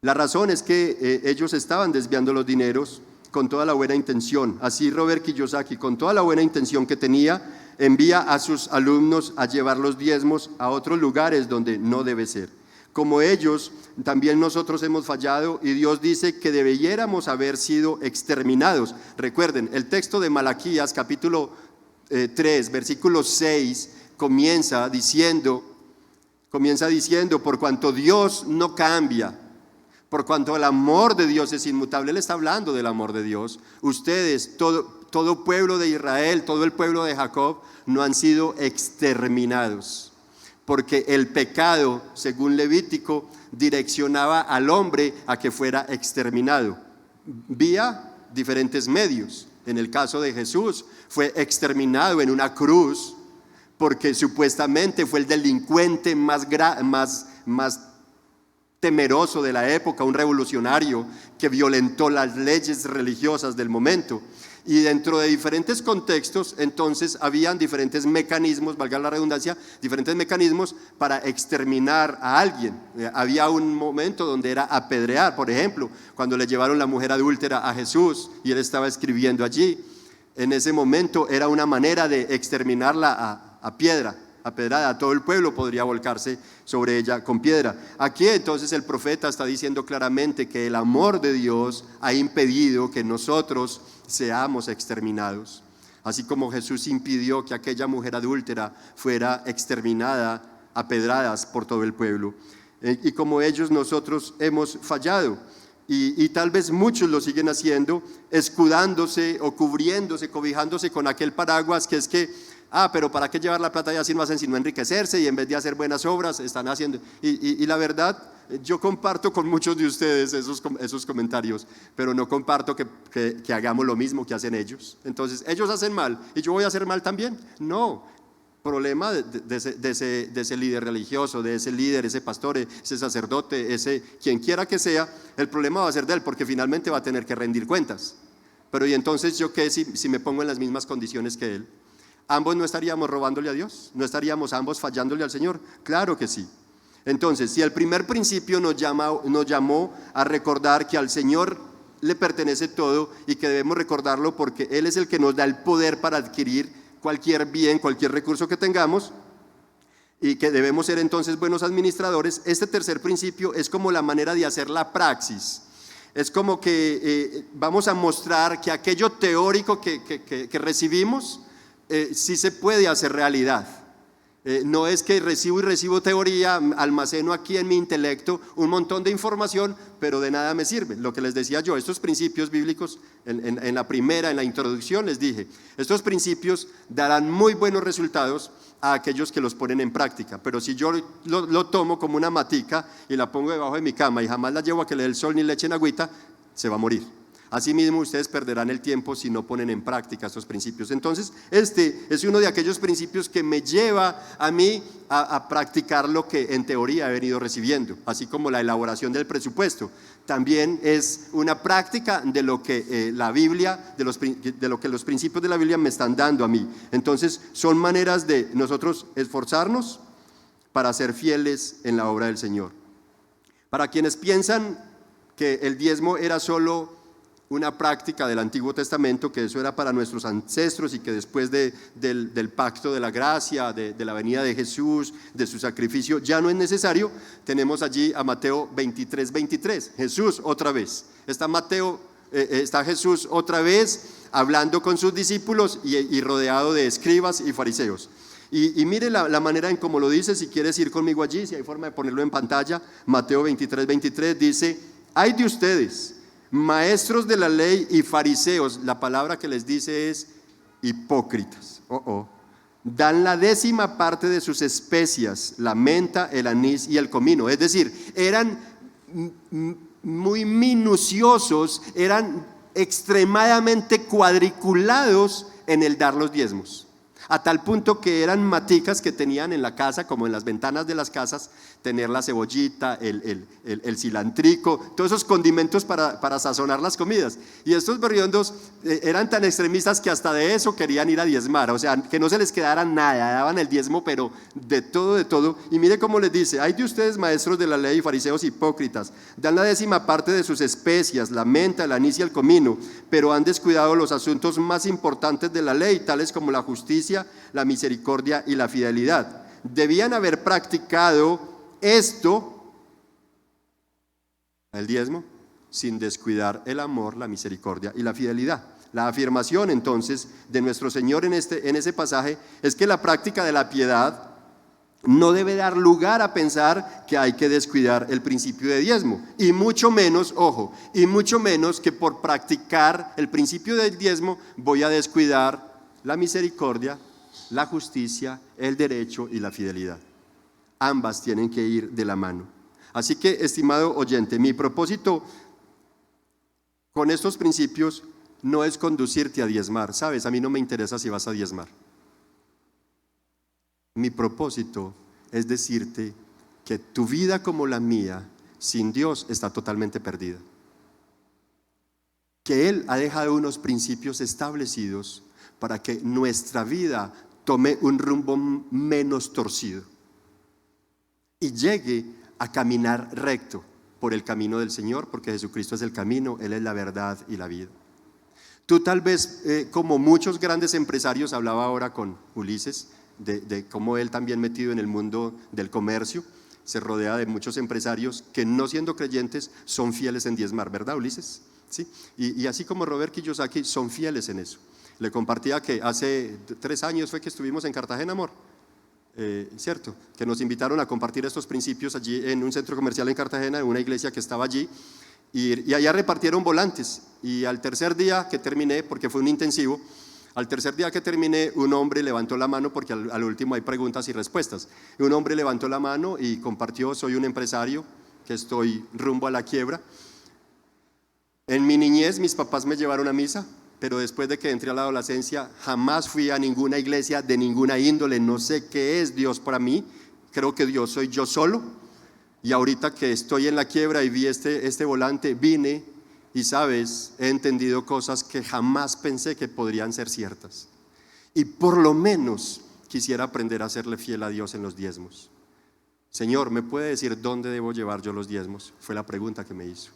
La razón es que ellos estaban desviando los dineros con toda la buena intención. Así Robert Kiyosaki, con toda la buena intención que tenía, envía a sus alumnos a llevar los diezmos a otros lugares donde no debe ser. Como ellos, también nosotros hemos fallado, y Dios dice que debiéramos haber sido exterminados. Recuerden, el texto de Malaquías capítulo 3, versículo 6, comienza diciendo, por cuanto Dios no cambia, por cuanto el amor de Dios es inmutable. Él está hablando del amor de Dios. Ustedes, todo pueblo de Israel, todo el pueblo de Jacob, no han sido exterminados, porque el pecado, según Levítico, direccionaba al hombre a que fuera exterminado vía diferentes medios. En el caso de Jesús, fue exterminado en una cruz porque supuestamente fue el delincuente más temeroso de la época, un revolucionario que violentó las leyes religiosas del momento. Y dentro de diferentes contextos, entonces, habían diferentes mecanismos, valga la redundancia, diferentes mecanismos para exterminar a alguien. Había un momento donde era apedrear, por ejemplo, cuando le llevaron la mujer adúltera a Jesús y él estaba escribiendo allí. En ese momento era una manera de exterminarla a piedra, a pedrada. Todo el pueblo podría volcarse sobre ella con piedra. Aquí entonces el profeta está diciendo claramente que el amor de Dios ha impedido que nosotros seamos exterminados, así como Jesús impidió que aquella mujer adúltera fuera exterminada a pedradas por todo el pueblo. Y como ellos, nosotros hemos fallado, y tal vez muchos lo siguen haciendo, escudándose o cubriéndose, cobijándose con aquel paraguas que es que pero ¿para qué llevar la plata allá si no hacen sino enriquecerse, y en vez de hacer buenas obras están haciendo? Y la verdad, yo comparto con muchos de ustedes esos comentarios, pero no comparto que hagamos lo mismo que hacen ellos. Entonces, ellos hacen mal y yo voy a hacer mal también. No, problema de ese líder religioso, de ese líder, ese pastor, ese sacerdote, ese quien quiera que sea, el problema va a ser de él, porque finalmente va a tener que rendir cuentas. Pero ¿y entonces yo qué si me pongo en las mismas condiciones que él? ¿Ambos no estaríamos robándole a Dios? ¿No estaríamos ambos fallándole al Señor? Claro que sí. Entonces, si el primer principio nos llamó a recordar que al Señor le pertenece todo y que debemos recordarlo porque Él es el que nos da el poder para adquirir cualquier bien, cualquier recurso que tengamos, y que debemos ser entonces buenos administradores, este tercer principio es como la manera de hacer la praxis. Es como que vamos a mostrar que aquello teórico que recibimos, sí se puede hacer realidad. No es que recibo teoría, almaceno aquí en mi intelecto un montón de información, pero de nada me sirve. Lo que les decía yo, estos principios bíblicos, en la introducción les dije, estos principios darán muy buenos resultados a aquellos que los ponen en práctica, pero si yo lo tomo como una matica y la pongo debajo de mi cama y jamás la llevo a que le dé el sol ni le echen agüita, se va a morir. Asimismo, ustedes perderán el tiempo si no ponen en práctica estos principios. Entonces, este es uno de aquellos principios que me lleva a mí a practicar lo que en teoría he venido recibiendo, así como la elaboración del presupuesto. También es una práctica de lo que la Biblia, de lo que los principios de la Biblia me están dando a mí. Entonces, son maneras de nosotros esforzarnos para ser fieles en la obra del Señor. Para quienes piensan que el diezmo era solo una práctica del Antiguo Testamento, que eso era para nuestros ancestros y que después del pacto de la gracia, de la venida de Jesús, de su sacrificio, ya no es necesario. Tenemos allí a Mateo 23, Jesús otra vez. Está Jesús otra vez hablando con sus discípulos y rodeado de escribas y fariseos. Y mire la manera en cómo lo dice. Si quieres ir conmigo allí, si hay forma de ponerlo en pantalla, Mateo 23 dice: «Ay de ustedes, maestros de la ley y fariseos», la palabra que les dice es hipócritas. dan la 10ª parte de sus especias, la menta, el anís y el comino. Es decir, eran muy minuciosos, eran extremadamente cuadriculados en el dar los diezmos, a tal punto que eran maticas que tenían en la casa, como en las ventanas de las casas, tener la cebollita, el cilantrico, todos esos condimentos para sazonar las comidas. Y estos berriondos eran tan extremistas que hasta de eso querían ir a diezmar, o sea, que no se les quedara nada, daban el diezmo, pero de todo, de todo. Y mire cómo les dice: hay de ustedes, maestros de la ley y fariseos hipócritas, dan la 10ª parte de sus especias, la menta, el anís y el comino, pero han descuidado los asuntos más importantes de la ley, tales como la justicia, la misericordia y la fidelidad. Debían haber practicado esto, el diezmo, sin descuidar el amor, la misericordia y la fidelidad. La afirmación entonces de nuestro Señor en ese pasaje es que la práctica de la piedad no debe dar lugar a pensar que hay que descuidar el principio de diezmo, y mucho menos, ojo, y mucho menos que por practicar el principio del diezmo voy a descuidar la misericordia, la justicia, el derecho y la fidelidad. Ambas tienen que ir de la mano. Así que, estimado oyente, mi propósito con estos principios no es conducirte a diezmar. Sabes, a mí no me interesa si vas a diezmar. Mi propósito es decirte que tu vida, como la mía, sin Dios está totalmente perdida. Que Él ha dejado unos principios establecidos para que nuestra vida tome un rumbo menos torcido y llegue a caminar recto por el camino del Señor, porque Jesucristo es el camino, Él es la verdad y la vida. Tú tal vez, como muchos grandes empresarios, hablaba ahora con Ulises, de cómo él también, metido en el mundo del comercio, se rodea de muchos empresarios que, no siendo creyentes, son fieles en diezmar, ¿verdad, Ulises? ¿Sí? Y así como Robert Kiyosaki, son fieles en eso. Le compartía que hace 3 años fue que estuvimos en Cartagena, amor, ¿cierto? Que nos invitaron a compartir estos principios allí en un centro comercial en Cartagena, en una iglesia que estaba allí, y allá repartieron volantes. Y al tercer día que terminé, porque fue un intensivo, al tercer día que terminé, un hombre levantó la mano, porque al último hay preguntas y respuestas. Y un hombre levantó la mano y compartió: soy un empresario que estoy rumbo a la quiebra. En mi niñez mis papás me llevaron a misa, pero después de que entré a la adolescencia jamás fui a ninguna iglesia de ninguna índole. No sé qué es Dios para mí, creo que Dios soy yo solo. Y ahorita que estoy en la quiebra y vi este volante, vine y, sabes, he entendido cosas que jamás pensé que podrían ser ciertas. Y por lo menos quisiera aprender a serle fiel a Dios en los diezmos. Señor, ¿me puede decir dónde debo llevar yo los diezmos? Fue la pregunta que me hizo.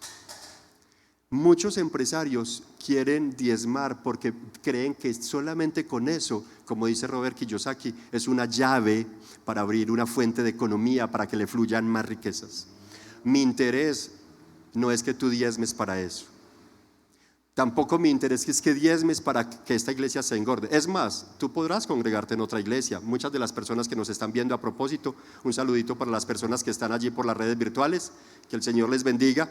Muchos empresarios quieren diezmar porque creen que solamente con eso, como dice Robert Kiyosaki, es una llave para abrir una fuente de economía, para que le fluyan más riquezas. Mi interés no es que tú diezmes para eso. Tampoco mi interés es que diezmes para que esta iglesia se engorde. Es más, tú podrás congregarte en otra iglesia. Muchas de las personas que nos están viendo, a propósito, un saludito para las personas que están allí por las redes virtuales, que el Señor les bendiga.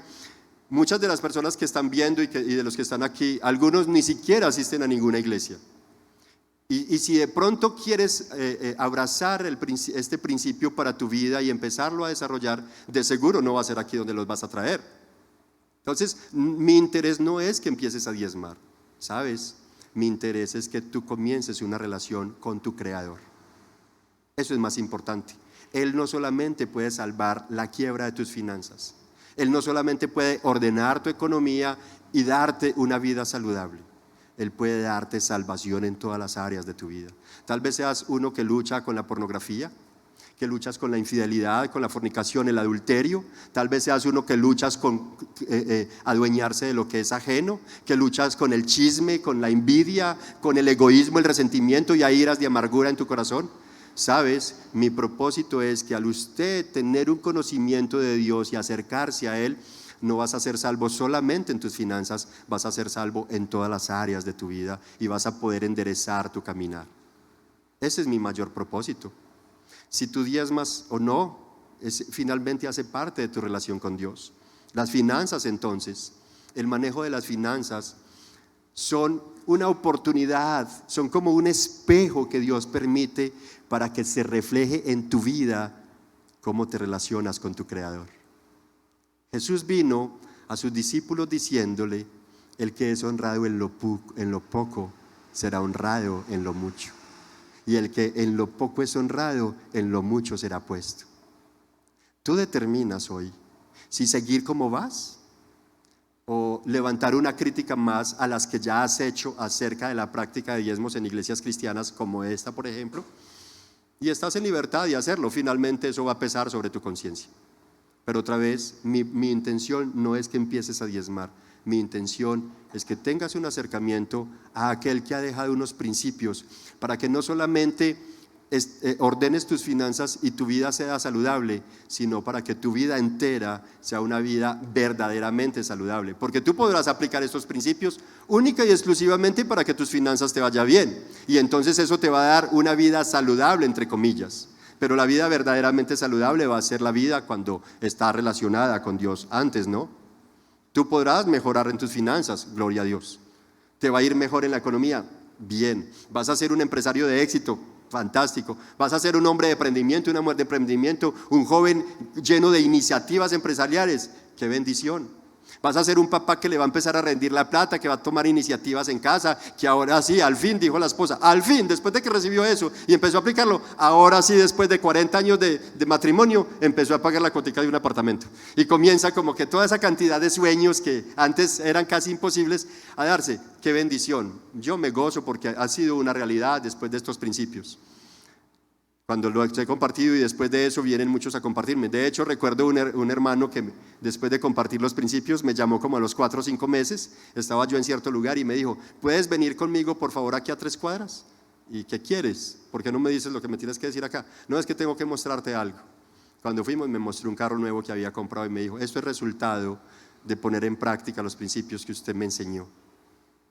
Muchas de las personas que están viendo y de los que están aquí, algunos ni siquiera asisten a ninguna iglesia. Y si de pronto quieres abrazar este principio para tu vida y empezarlo a desarrollar, de seguro no va a ser aquí donde los vas a traer. Entonces, mi interés no es que empieces a diezmar, ¿sabes? Mi interés es que tú comiences una relación con tu Creador. Eso es más importante. Él no solamente puede salvar la quiebra de tus finanzas, Él no solamente puede ordenar tu economía y darte una vida saludable, Él puede darte salvación en todas las áreas de tu vida. Tal vez seas uno que lucha con la pornografía, que luchas con la infidelidad, con la fornicación, el adulterio. Tal vez seas uno que luchas con adueñarse de lo que es ajeno, que luchas con el chisme, con la envidia, con el egoísmo, el resentimiento y hay iras de amargura en tu corazón. Sabes, mi propósito es que al usted tener un conocimiento de Dios y acercarse a Él, no vas a ser salvo solamente en tus finanzas, vas a ser salvo en todas las áreas de tu vida y vas a poder enderezar tu caminar. Ese es mi mayor propósito. Si tú diezmas o no, finalmente hace parte de tu relación con Dios. Las finanzas, entonces, el manejo de las finanzas son una oportunidad, son como un espejo que Dios permite para que se refleje en tu vida cómo te relacionas con tu Creador. Jesús vino a sus discípulos diciéndole: el que es honrado en lo poco será honrado en lo mucho, y el que en lo poco es honrado en lo mucho será puesto. Tú determinas hoy si seguir como vas o levantar una crítica más a las que ya has hecho acerca de la práctica de diezmos en iglesias cristianas como esta, por ejemplo, y estás en libertad de hacerlo. Finalmente eso va a pesar sobre tu conciencia. Pero otra vez, mi intención no es que empieces a diezmar. Mi intención es que tengas un acercamiento a aquel que ha dejado unos principios para que no solamente ordenes tus finanzas y tu vida sea saludable, sino para que tu vida entera sea una vida verdaderamente saludable. Porque tú podrás aplicar estos principios única y exclusivamente para que tus finanzas te vaya bien, y entonces eso te va a dar una vida saludable, entre comillas. Pero la vida verdaderamente saludable va a ser la vida cuando está relacionada con Dios. Antes no. Tú podrás mejorar en tus finanzas, gloria a Dios. Te va a ir mejor en la economía, bien. Vas a ser un empresario de éxito, fantástico. Vas a ser un hombre de emprendimiento, una mujer de emprendimiento, un joven lleno de iniciativas empresariales, qué bendición. Vas a ser un papá que le va a empezar a rendir la plata, que va a tomar iniciativas en casa, que ahora sí, al fin, dijo la esposa, al fin, después de que recibió eso y empezó a aplicarlo, ahora sí, después de 40 años de matrimonio, empezó a pagar la hipoteca de un apartamento. Y comienza como que toda esa cantidad de sueños que antes eran casi imposibles a darse. Qué bendición. Yo me gozo porque ha sido una realidad después de estos principios. Cuando lo he compartido, y después de eso vienen muchos a compartirme. De hecho, recuerdo un hermano que después de compartir los principios me llamó como a los 4 o 5 meses. Estaba yo en cierto lugar y me dijo: ¿puedes venir conmigo por favor aquí a 3 cuadras? ¿Y qué quieres? ¿Por qué no me dices lo que me tienes que decir acá? No, es que tengo que mostrarte algo. Cuando fuimos me mostró un carro nuevo que había comprado y me dijo: esto es resultado de poner en práctica los principios que usted me enseñó.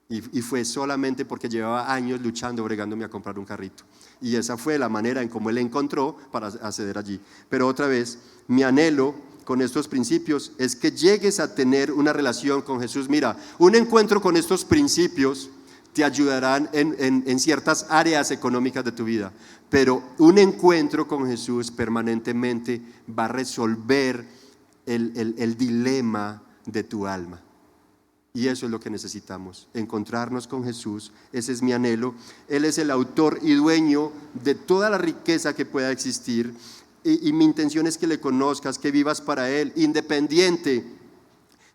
Y fue solamente porque llevaba años luchando, bregándome a comprar un carrito. Y esa fue la manera en cómo él encontró para acceder allí. Pero otra vez, mi anhelo con estos principios es que llegues a tener una relación con Jesús. Mira, un encuentro con estos principios te ayudarán en ciertas áreas económicas de tu vida, pero un encuentro con Jesús permanentemente va a resolver el dilema de tu alma. Y eso es lo que necesitamos, encontrarnos con Jesús. Ese es mi anhelo. Él es el autor y dueño de toda la riqueza que pueda existir, y mi intención es que le conozcas, que vivas para Él, independiente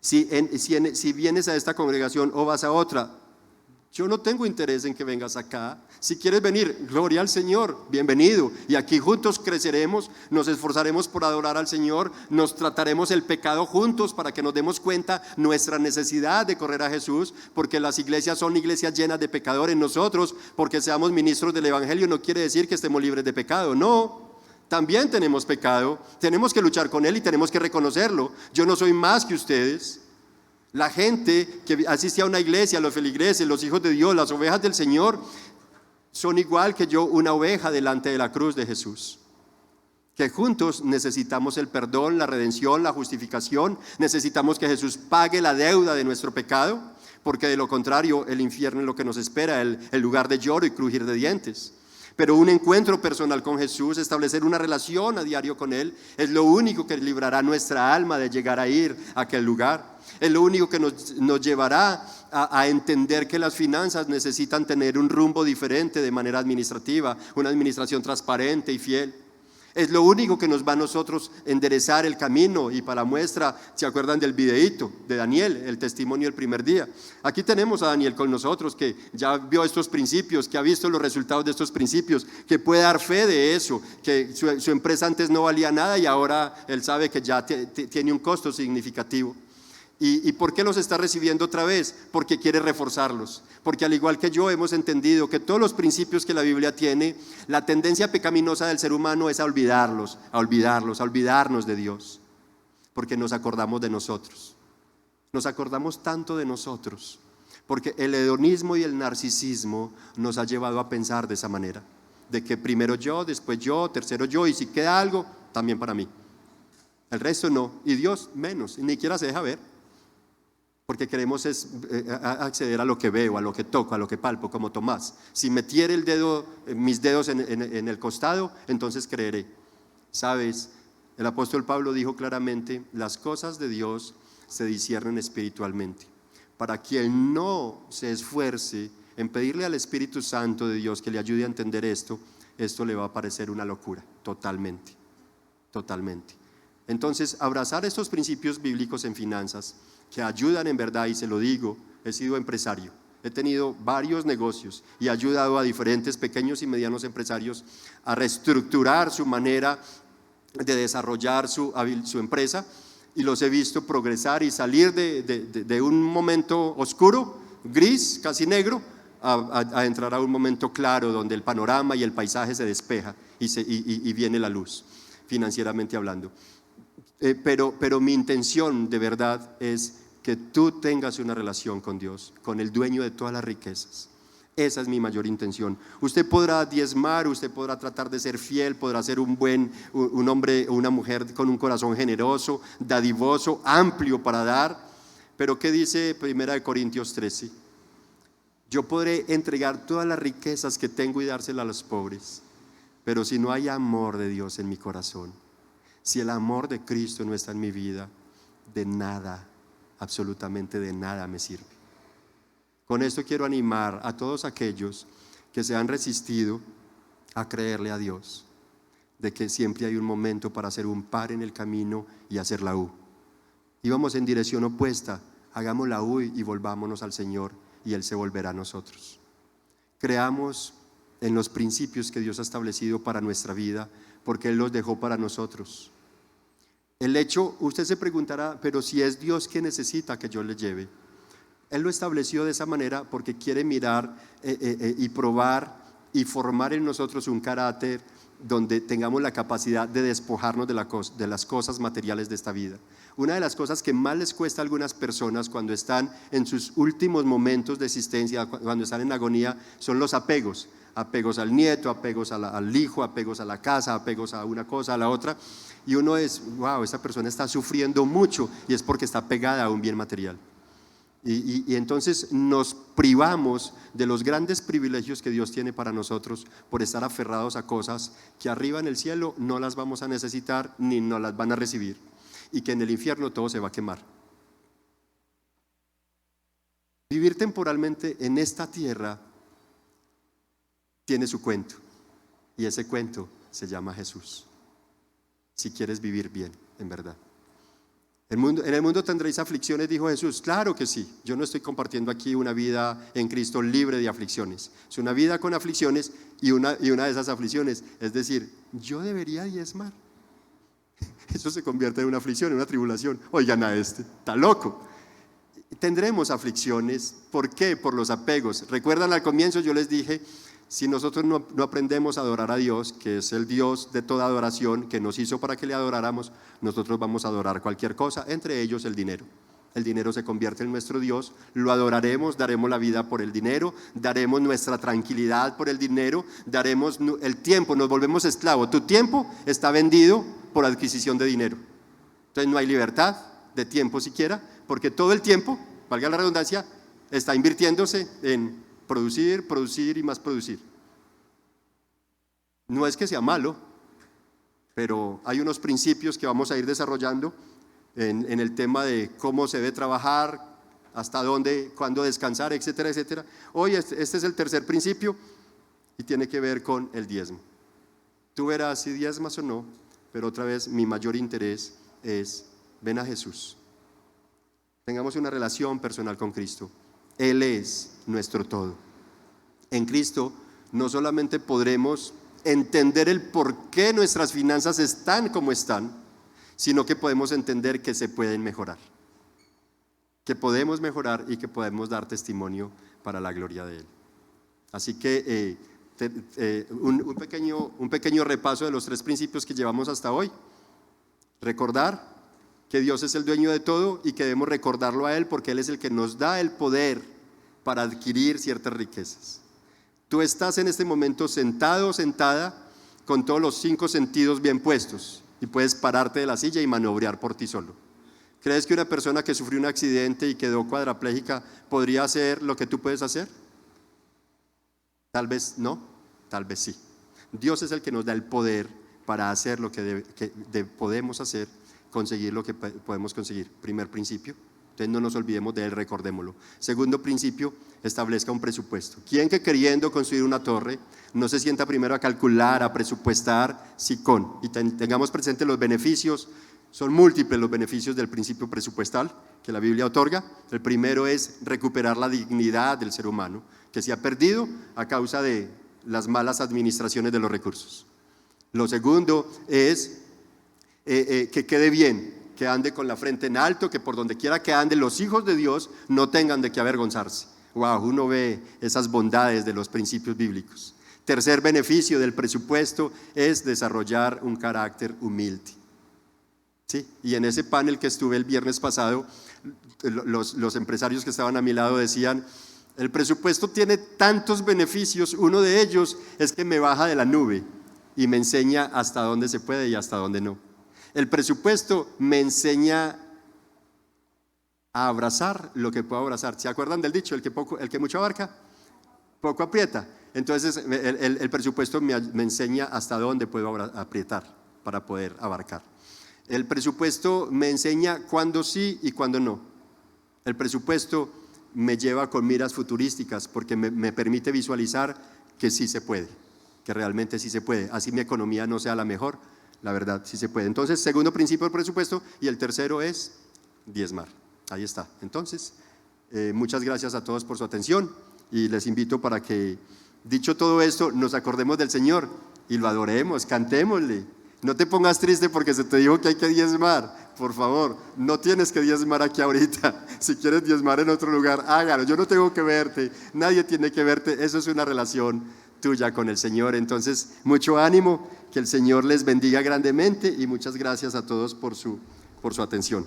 si vienes a esta congregación o vas a otra. Yo no tengo interés en que vengas acá. Si quieres venir, gloria al Señor, bienvenido. Y aquí juntos creceremos, nos esforzaremos por adorar al Señor, nos trataremos el pecado juntos para que nos demos cuenta nuestra necesidad de correr a Jesús, porque las iglesias son iglesias llenas de pecadores. Nosotros, porque seamos ministros del Evangelio, no quiere decir que estemos libres de pecado, no. También tenemos pecado, tenemos que luchar con él y tenemos que reconocerlo. Yo no soy más que ustedes. La gente que asiste a una iglesia, los feligreses, los hijos de Dios, las ovejas del Señor, son igual que yo, una oveja delante de la cruz de Jesús. Que juntos necesitamos el perdón, la redención, la justificación. Necesitamos que Jesús pague la deuda de nuestro pecado, porque de lo contrario el infierno es lo que nos espera, el lugar de lloro y crujir de dientes. Pero un encuentro personal con Jesús, establecer una relación a diario con Él, es lo único que librará nuestra alma de llegar a ir a aquel lugar. Es lo único que nos llevará a entender que las finanzas necesitan tener un rumbo diferente de manera administrativa, una administración transparente y fiel. Es lo único que nos va a nosotros enderezar el camino. Y para muestra, ¿se acuerdan del videíto de Daniel, el testimonio del primer día? Aquí tenemos a Daniel con nosotros, que ya vio estos principios, que ha visto los resultados de estos principios, que puede dar fe de eso, que su empresa antes no valía nada y ahora él sabe que ya tiene un costo significativo. ¿Y por qué los está recibiendo otra vez? Porque quiere reforzarlos. Porque al igual que yo hemos entendido que todos los principios que la Biblia tiene, la tendencia pecaminosa del ser humano es a olvidarlos, a olvidarnos de Dios. Porque nos acordamos de nosotros. Nos acordamos tanto de nosotros. Porque el hedonismo y el narcisismo nos ha llevado a pensar de esa manera. De que primero yo, después yo, tercero yo, y si queda algo, también para mí. El resto no. Y Dios menos, y ni siquiera se deja ver. porque queremos acceder a lo que veo, a lo que toco, a lo que palpo, como Tomás. Si metiere mis dedos en el costado, entonces creeré. ¿Sabes? El apóstol Pablo dijo claramente: las cosas de Dios se disciernen espiritualmente. Para quien no se esfuerce en pedirle al Espíritu Santo de Dios que le ayude a entender esto le va a parecer una locura, totalmente, totalmente. Entonces, abrazar estos principios bíblicos en finanzas que ayudan en verdad, y se lo digo, he sido empresario, he tenido varios negocios y he ayudado a diferentes pequeños y medianos empresarios a reestructurar su manera de desarrollar su empresa, y los he visto progresar y salir de un momento oscuro, gris, casi negro, a entrar a un momento claro donde el panorama y el paisaje se despeja y viene la luz, financieramente hablando. Pero mi intención de verdad es que tú tengas una relación con Dios, con el dueño de todas las riquezas. Esa es mi mayor intención. Usted podrá diezmar, usted podrá tratar de ser fiel, podrá ser un hombre o una mujer con un corazón generoso, dadivoso, amplio para dar. Pero ¿qué dice 1 Corintios 13? Yo podré entregar todas las riquezas que tengo y dárselas a los pobres, pero si no hay amor de Dios en mi corazón, si el amor de Cristo no está en mi vida, de nada, absolutamente de nada me sirve. Con esto quiero animar a todos aquellos que se han resistido a creerle a Dios, de que siempre hay un momento para hacer un par en el camino y hacer la U. Íbamos en dirección opuesta, hagamos la U y volvámonos al Señor, y Él se volverá a nosotros. Creamos en los principios que Dios ha establecido para nuestra vida, porque Él los dejó para nosotros. El hecho, usted se preguntará, pero si es Dios que necesita que yo le lleve. Él lo estableció de esa manera porque quiere mirar y probar y formar en nosotros un carácter donde tengamos la capacidad de despojarnos de las cosas materiales de esta vida. Una de las cosas que más les cuesta a algunas personas cuando están en sus últimos momentos de existencia, cuando están en agonía, son los apegos. Apegos al nieto, apegos al hijo, apegos a la casa, apegos a una cosa, a la otra. Y uno es, wow, esa persona está sufriendo mucho, y es porque está pegada a un bien material. Y entonces nos privamos de los grandes privilegios que Dios tiene para nosotros por estar aferrados a cosas que arriba en el cielo no las vamos a necesitar ni no las van a recibir, y que en el infierno todo se va a quemar. Vivir temporalmente en esta tierra tiene su cuento, y ese cuento se llama Jesús. Si quieres vivir bien, en verdad. En el mundo tendréis aflicciones, dijo Jesús. Claro que sí. Yo no estoy compartiendo aquí una vida en Cristo libre de aflicciones. Es una vida con aflicciones, y una de esas aflicciones es decir, yo debería diezmar. Eso se convierte en una aflicción, en una tribulación. Oigan a este, está loco. Tendremos aflicciones. ¿Por qué? Por los apegos. ¿Recuerdan al comienzo? Yo les dije, si nosotros no aprendemos a adorar a Dios, que es el Dios de toda adoración, que nos hizo para que le adoráramos, nosotros vamos a adorar cualquier cosa, entre ellos el dinero. El dinero se convierte en nuestro Dios, lo adoraremos, daremos la vida por el dinero, daremos nuestra tranquilidad por el dinero, daremos el tiempo, nos volvemos esclavos. Tu tiempo está vendido por adquisición de dinero. Entonces no hay libertad de tiempo siquiera, porque todo el tiempo, valga la redundancia, está invirtiéndose en producir, producir y más producir. No es que sea malo, pero hay unos principios que vamos a ir desarrollando en el tema de cómo se debe trabajar, hasta dónde, cuándo descansar, etcétera, etcétera. Hoy este es el tercer principio y tiene que ver con el diezmo. Tú verás si diezmas o no, pero otra vez mi mayor interés es: ven a Jesús. Tengamos una relación personal con Cristo. Él es nuestro todo. En Cristo no solamente podremos entender el por qué nuestras finanzas están como están, sino que podemos entender que se pueden mejorar, que podemos mejorar y que podemos dar testimonio para la gloria de Él. Así que un pequeño repaso de los tres principios que llevamos hasta hoy. Recordar que Dios es el dueño de todo y que debemos recordarlo a Él, porque Él es el que nos da el poder para adquirir ciertas riquezas. Tú estás en este momento sentado o sentada con todos los 5 sentidos bien puestos y puedes pararte de la silla y maniobrar por ti solo. ¿Crees que una persona que sufrió un accidente y quedó cuadraplégica podría hacer lo que tú puedes hacer? Tal vez no, tal vez sí. Dios es el que nos da el poder para hacer lo que podemos hacer, conseguir lo que podemos conseguir. Primer principio. Entonces no nos olvidemos de él, recordémoslo. Segundo principio, establezca un presupuesto. ¿Quién que queriendo construir una torre no se sienta primero a calcular, a presupuestar, sí con? Y tengamos presente los beneficios, son múltiples los beneficios del principio presupuestal que la Biblia otorga. El primero es recuperar la dignidad del ser humano, que se ha perdido a causa de las malas administraciones de los recursos. Lo segundo es que quede bien, que ande con la frente en alto, que por donde quiera que ande los hijos de Dios no tengan de qué avergonzarse. Wow, uno ve esas bondades de los principios bíblicos. Tercer beneficio del presupuesto es desarrollar un carácter humilde. ¿Sí? Y en ese panel que estuve el viernes pasado, los empresarios que estaban a mi lado decían: el presupuesto tiene tantos beneficios, uno de ellos es que me baja de la nube y me enseña hasta dónde se puede y hasta dónde no. El presupuesto me enseña a abrazar lo que puedo abrazar. ¿Se acuerdan del dicho? El que mucho abarca, poco aprieta. Entonces el presupuesto me enseña hasta dónde puedo aprietar para poder abarcar. El presupuesto me enseña cuándo sí y cuándo no. El presupuesto me lleva con miras futurísticas porque me permite visualizar que sí se puede, que realmente sí se puede. Así mi economía no sea la mejor, la verdad sí se puede. Entonces, segundo principio del presupuesto, y el tercero es diezmar. Ahí está. Entonces, muchas gracias a todos por su atención y les invito para que, dicho todo esto, nos acordemos del Señor y lo adoremos, cantémosle. No te pongas triste porque se te dijo que hay que diezmar. Por favor, no tienes que diezmar aquí ahorita. Si quieres diezmar en otro lugar, hágalo. Yo no tengo que verte, nadie tiene que verte. Eso es una relación tuya con el Señor. Entonces, mucho ánimo, que el Señor les bendiga grandemente y muchas gracias a todos por su atención.